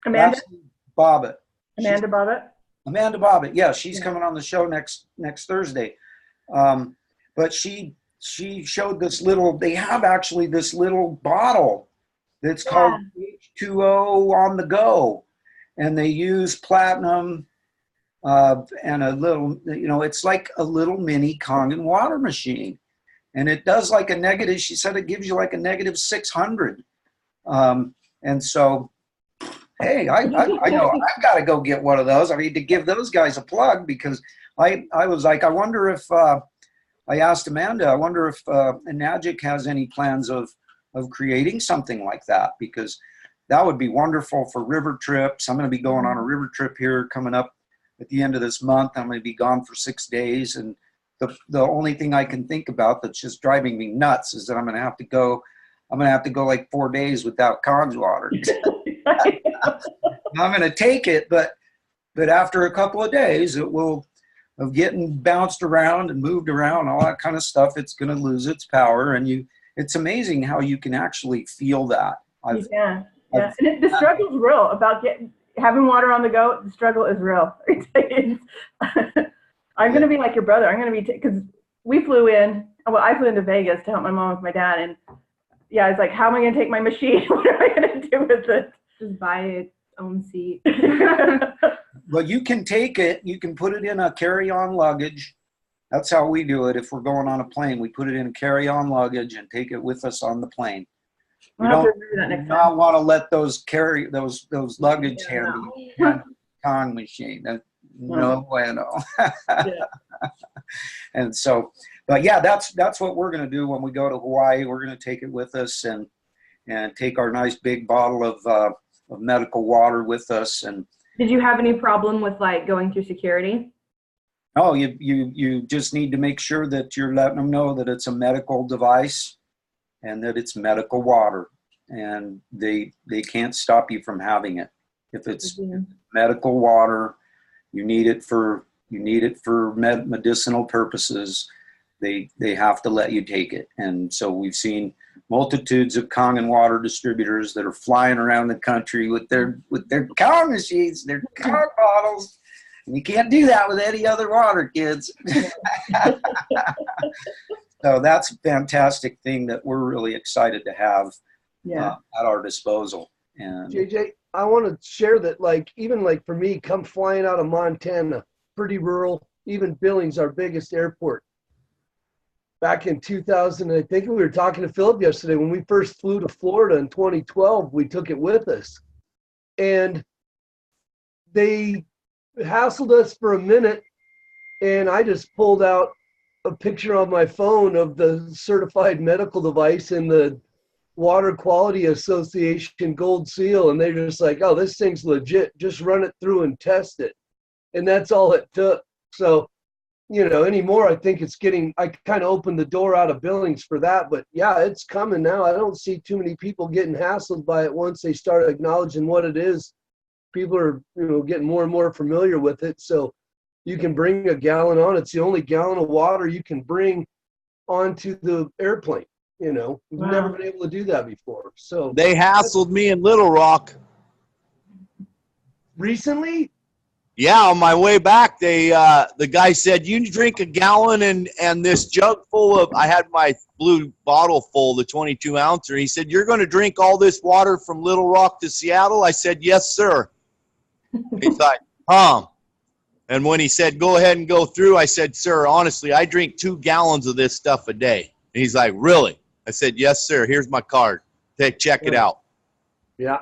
Amanda Bobbitt. Amanda Bobbitt. Amanda Bobbitt. Yeah, she's coming on the show next Thursday. But she showed this little. They have actually this little bottle that's called H2O on the go, and they use platinum and a little. You know, it's like a little mini Kangen water machine, and it does like a negative. She said it gives you like a negative 600, and so. Hey, I know I've got to go get one of those. I need to give those guys a plug because I was like, I wonder if I asked Amanda, I wonder if Enagic has any plans of creating something like that, because that would be wonderful for river trips. I'm going to be going on a river trip here coming up at the end of this month. I'm going to be gone for 6 days, and the only thing I can think about that's just driving me nuts is that I'm going to have to go like 4 days without Cons water. I'm going to take it, but after a couple of days, it will, of getting bounced around and moved around, all that kind of stuff, it's going to lose its power. And it's amazing how you can actually feel that. And the struggle's real about having water on the go. The struggle is real. I'm going to be like your brother. I'm going to be, because we flew in, well, I flew into Vegas to help my mom with my dad. And yeah, I was like, how am I going to take my machine? What am I going to do with it? Just buy its own seat. Well, you can take it, you can put it in a carry-on luggage. That's how we do it. If we're going on a plane, we put it in a carry-on luggage and take it with us on the plane. You don't want to let those luggage handle Kong machine. No bueno. And so, but yeah, that's what we're going to do when we go to Hawaii. We're going to take it with us and take our nice big bottle of medical water with us. And did you have any problem with like going through security? Oh, you just need to make sure that you're letting them know that it's a medical device and that it's medical water, and they can't stop you from having it. If it's medical water, you need it for medicinal purposes. They have to let you take it. And so we've seen multitudes of Kangen water distributors that are flying around the country with their Kong machines, their Kong bottles. And you can't do that with any other water, kids. So that's a fantastic thing that we're really excited to have at our disposal. And JJ, I want to share that, like, even like for me, come flying out of Montana, pretty rural, even Billings, our biggest airport. Back in 2000, I think we were talking to Philip yesterday, when we first flew to Florida in 2012, we took it with us. And they hassled us for a minute, and I just pulled out a picture on my phone of the certified medical device and the Water Quality Association Gold Seal, and they're just like, oh, this thing's legit. Just run it through and test it. And that's all it took. So, you know, anymore, I think it's getting, I kind of opened the door out of Billings for that, but yeah, it's coming now. I don't see too many people getting hassled by it once they start acknowledging what it is. People are, you know, getting more and more familiar with it. So you can bring a gallon on. It's the only gallon of water you can bring onto the airplane. You know, we've never been able to do that before. So they hassled me in Little Rock. Recently? Yeah, on my way back, the guy said, you drink a gallon and this jug full of, I had my blue bottle full, the 22 ouncer. He said, you're going to drink all this water from Little Rock to Seattle? I said, yes, sir. He's like, and when he said, go ahead and go through, I said, sir, honestly, I drink 2 gallons of this stuff a day. And he's like, really? I said, yes, sir. Here's my card. Check it out. Yeah.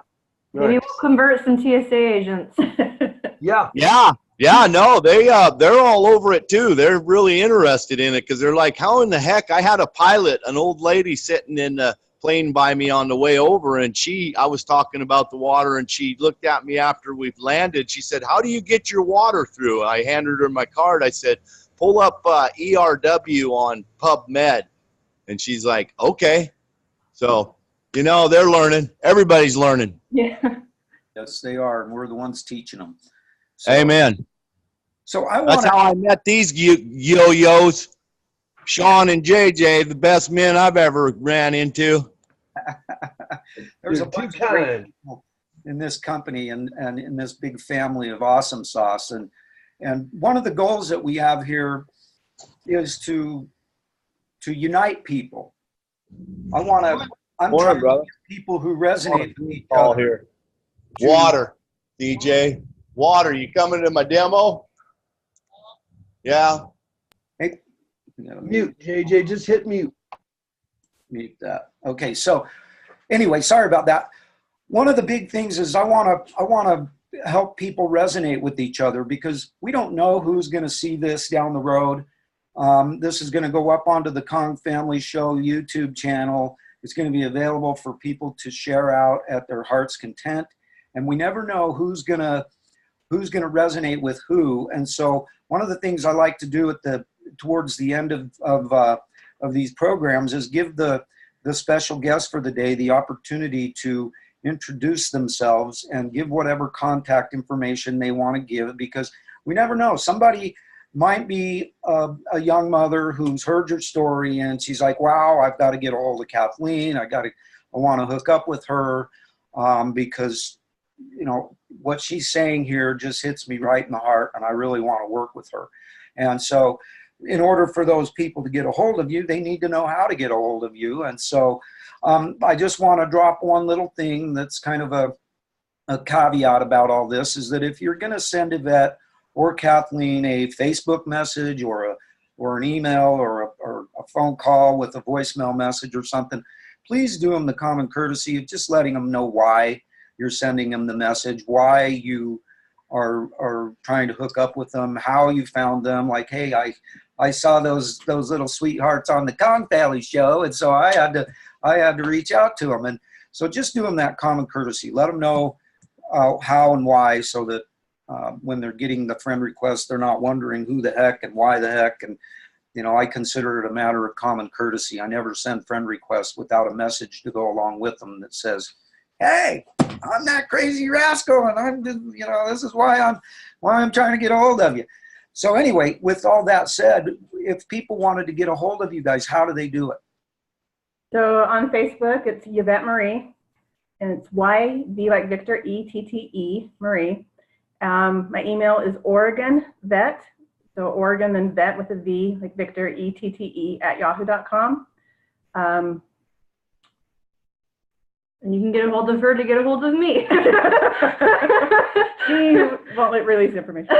Maybe Nice. we'll convert some TSA agents. Yeah. Yeah, no, they're all over it too. They're really interested in it because they're like, how in the heck? I had a pilot, an old lady sitting in the plane by me on the way over, and I was talking about the water, and she looked at me after we've landed. She said, how do you get your water through? I handed her my card. I said, pull up ERW on PubMed. And she's like, okay. So, you know, they're learning. Everybody's learning. Yeah. Yes, they are, and we're the ones teaching them. So, Amen. So I That's want how I met these yo-yos. Sean and JJ, the best men I've ever ran into. There's a You're too bunch of great kind. people in this company and in this big family of awesome sauce. And one of the goals that we have here is to unite people. I'm Morning, trying to brother. get people who resonate with each other. Here. Water, DJ. Water, you coming to my demo? Yeah. Hey, you gotta Mute, JJ. Just hit mute. mute that. Okay, so anyway, sorry about that. One of the big things is I want to help people resonate with each other because we don't know who's going to see this down the road. This is going to go up onto the Kong Family Show YouTube channel. It's going to be available for people to share out at their heart's content, and we never know who's going to resonate with who. And so one of the things I like to do towards the end of these programs is give the special guest for the day the opportunity to introduce themselves and give whatever contact information they want to give, because we never know. Somebody might be a young mother who's heard your story and she's like, wow, I've got to get a hold of Kathleen. I want to hook up with her because, you know, what she's saying here just hits me right in the heart and I really want to work with her. And so in order for those people to get a hold of you, they need to know how to get a hold of you. And so I just want to drop one little thing that's kind of a caveat about all this, is that if you're going to send Yvette or Kathleen a Facebook message or an email or a phone call with a voicemail message or something, please do them the common courtesy of just letting them know why you're sending them the message, why you are trying to hook up with them, how you found them. Like, hey, I saw those little sweethearts on the Kong Family Show, and so I had to reach out to them. And so just do them that common courtesy. Let them know how and why, so that when they're getting the friend request, they're not wondering who the heck and why the heck. And, you know, I consider it a matter of common courtesy. I never send friend requests without a message to go along with them that says, hey, I'm that crazy rascal, and I'm, you know, this is why I'm trying to get a hold of you. So anyway, with all that said, if people wanted to get a hold of you guys, how do they do it? So on Facebook, it's Yvette Marie, and it's Y-V like Victor, E-T-T-E, Marie. My email is OregonVet, so Oregon then vet with a V like Victor, E-T-T-E @yahoo.com. And you can get a hold of her to get a hold of me. She won't release information.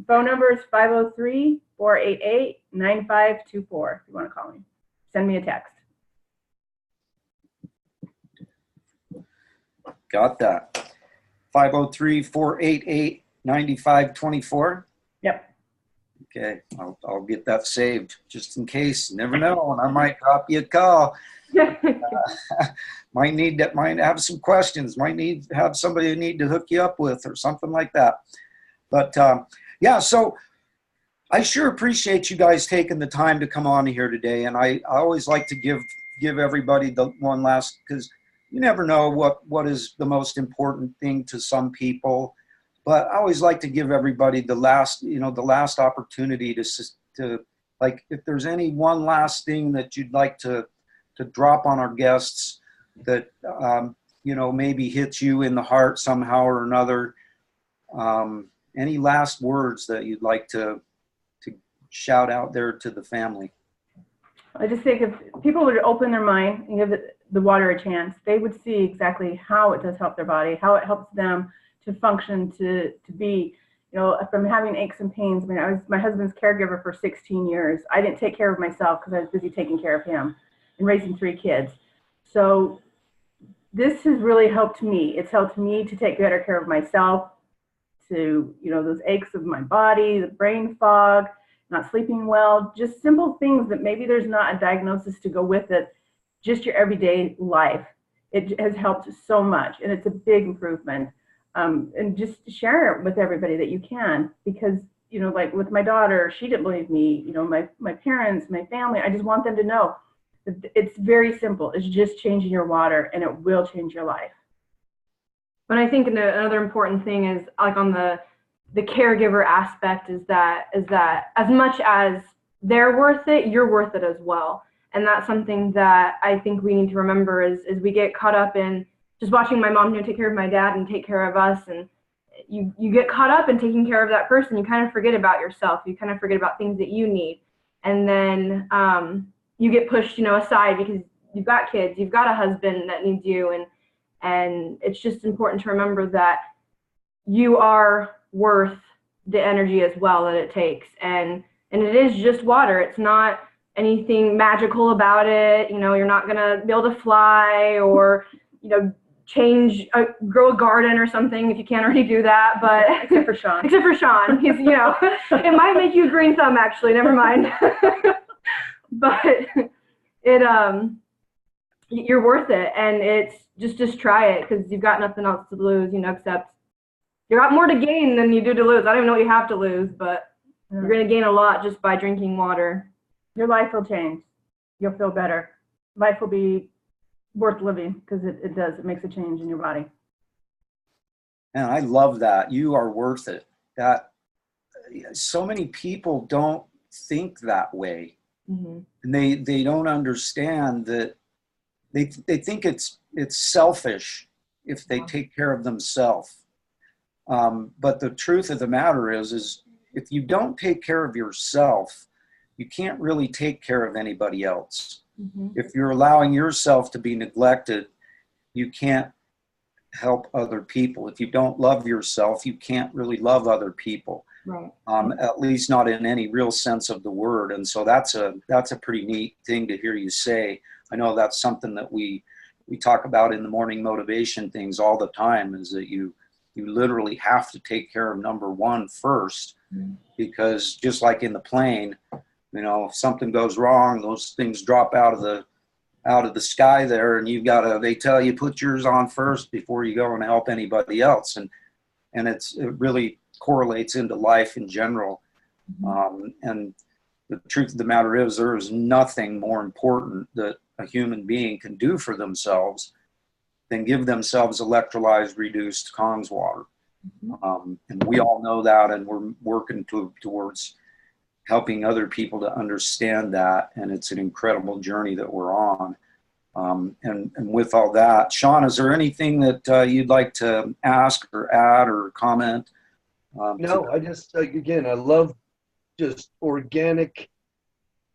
Phone number is 503-488-9524 if you want to call me. Send me a text. Got that. 503-488-9524. Yep. Okay, I'll get that saved just in case. Never know, and I might drop you a call. Might have some questions. Might have somebody you need to hook you up with or something like that. But yeah, so I sure appreciate you guys taking the time to come on here today. And I always like to give everybody the one last, because you never know what is the most important thing to some people. But I always like to give everybody the last opportunity to like, if there's any one last thing that you'd like to drop on our guests that, you know, maybe hits you in the heart somehow or another. Any last words that you'd like to shout out there to the family? I just think if people would open their mind and give the water a chance, they would see exactly how it does help their body, how it helps them function, to be, you know, from having aches and pains. I mean, I was my husband's caregiver for 16 years. I didn't take care of myself because I was busy taking care of him and raising 3 kids. So this has really helped me. It's helped me to take better care of myself, to, you know, those aches of my body, the brain fog, not sleeping well, just simple things that maybe there's not a diagnosis to go with it, just your everyday life. It has helped so much, and it's a big improvement. And just share it with everybody that you can, because, you know, like with my daughter, she didn't believe me, you know, my parents, my family, I just want them to know that it's very simple. It's just changing your water, and it will change your life. But I think another important thing is, like, on the caregiver aspect, is that as much as they're worth it, you're worth it as well. And that's something that I think we need to remember is we get caught up in just watching my mom, you know, take care of my dad and take care of us, and you get caught up in taking care of that person. You kind of forget about yourself. You kind of forget about things that you need, and then you get pushed, you know, aside because you've got kids, you've got a husband that needs you, and it's just important to remember that you are worth the energy as well that it takes, and it is just water. It's not anything magical about it. You know, you're not gonna be able to fly or, you know, grow a garden or something if you can't already do that. But Except for Sean. Except for Sean, he's, you know, it might make you a green thumb actually. Never mind. But you're worth it, and it's just try it, because you've got nothing else to lose, you know, except you got more to gain than you do to lose. I don't even know what you have to lose, but you're gonna gain a lot just by drinking water. Your life will change. You'll feel better. Life will be worth living, because it does. It makes a change in your body. And I love that. You are worth it. That so many people don't think that way. Mm-hmm. And they don't understand that they think it's selfish if they take care of themselves. But the truth of the matter is if you don't take care of yourself, you can't really take care of anybody else. Mm-hmm. If you're allowing yourself to be neglected, you can't help other people. If you don't love yourself, you can't really love other people. Right. At least not in any real sense of the word. And so that's a pretty neat thing to hear you say. I know that's something that we talk about in the morning motivation things all the time, is that you literally have to take care of number one first, because just like in the plane, you know, if something goes wrong, those things drop out of the sky there, and they tell you put yours on first before you go and help anybody else. And it really correlates into life in general. And the truth of the matter is, there is nothing more important that a human being can do for themselves than give themselves electrolyzed reduced Kong's water. And we all know that, and we're working towards helping other people to understand that. And it's an incredible journey that we're on. And with all that, Sean, is there anything that you'd like to ask or add or comment? No, I just, again, I love just organic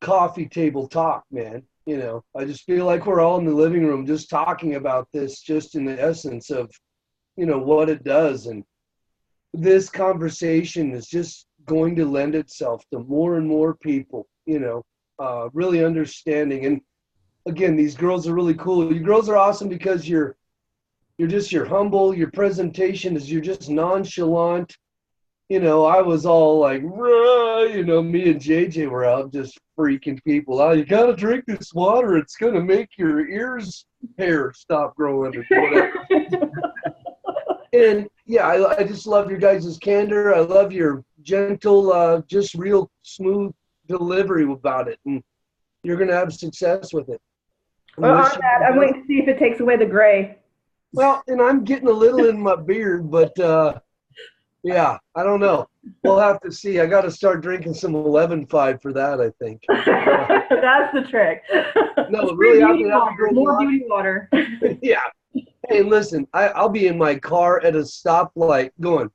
coffee table talk, man. You know, I just feel like we're all in the living room just talking about this, just in the essence of, you know, what it does. And this conversation is just going to lend itself to more and more people, you know, really understanding. And again, these girls are really cool. You girls are awesome because you're humble. Your presentation is, you're just nonchalant. You know, I was all like, you know, me and JJ were out just freaking people out. You got to drink this water. It's going to make your ears hair stop growing. And yeah, I just love your guys' candor. I love your gentle, just real smooth delivery about it. And you're going to have success with it. Well, on that, I'm waiting to see if it takes away the gray. Well, and I'm getting a little in my beard, but yeah, I don't know. We'll have to see. I got to start drinking some 11.5 for that, I think. That's the trick. No, really, More beauty water. Yeah. Hey, listen, I'll be in my car at a stoplight going,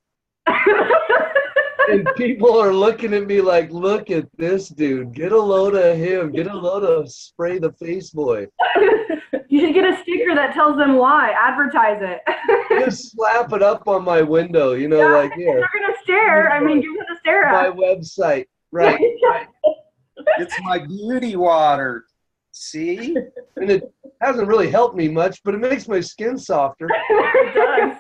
and people are looking at me like, look at this dude. Get a load of him. Get a load of Spray the Face Boy. You should get a sticker that tells them why. Advertise it. Just slap it up on my window, you know, Yeah, like if here. they're gonna stare, I mean, give them the stare My at. website. Right. It's my beauty water. See? And it hasn't really helped me much, but it makes my skin softer. It does.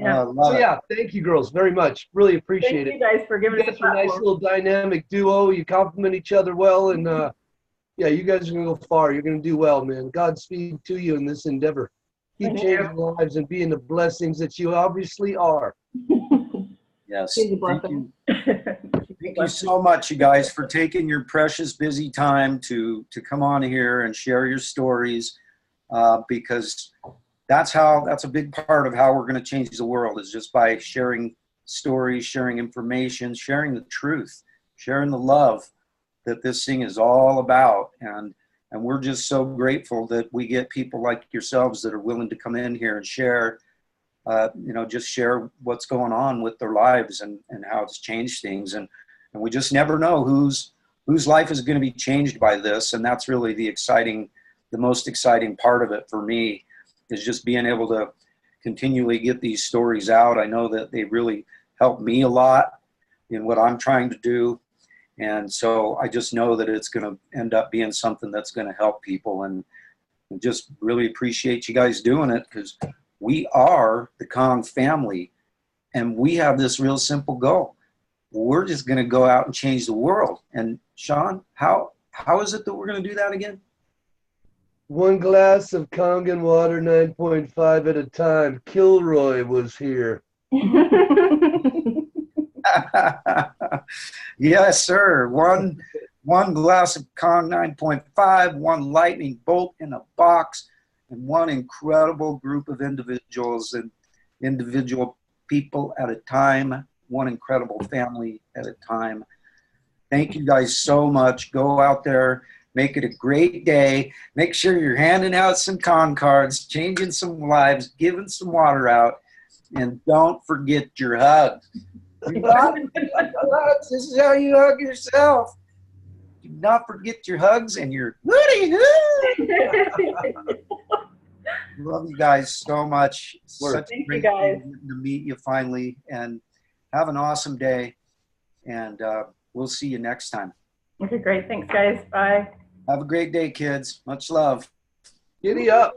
I love So it. yeah, thank you girls very much. Really appreciate Thank it. you guys for giving You us a guys are a nice platform. little dynamic duo. You complement each other well, and yeah, you guys are gonna go far. You're gonna do well, man. Godspeed to you in this endeavor. Keep Thank changing lives and being the blessings that you obviously are. Yes. She's a Thank blessing. you. Thank you so much, you guys, for taking your precious, busy time to come on here and share your stories, because that's a big part of how we're going to change the world, is just by sharing stories, sharing information, sharing the truth, sharing the love that this thing is all about. And we're just so grateful that we get people like yourselves that are willing to come in here and share, just share what's going on with their lives and how it's changed things. And we just never know whose life is going to be changed by this. And that's really the most exciting part of it for me, is just being able to continually get these stories out. I know that they really help me a lot in what I'm trying to do. And so I just know that it's going to end up being something that's going to help people. And just really appreciate you guys doing it, because we are the Kong family, and we have this real simple goal. We're just going to go out and change the world. And Sean, how is it that we're going to do that again? One glass of Kangen water, 9.5 at a time. Kilroy was here. Yes, sir. One glass of Kong 9.5, one lightning bolt in a box, and one incredible group of individuals and individual people at a time, one incredible family at a time. Thank you guys so much. Go out there, make it a great day. Make sure you're handing out some Kong cards, changing some lives, giving some water out, and don't forget your hug. Do not forget your hugs. This is how you hug yourself. Do not forget your hugs and your HooDeeHoooo. Love you guys so much. Such Thank a great you, guys. to meet you finally, and have an awesome day. And we'll see you next time. Okay, great. Thanks, guys. Bye. Have a great day, kids. Much love. Giddy up.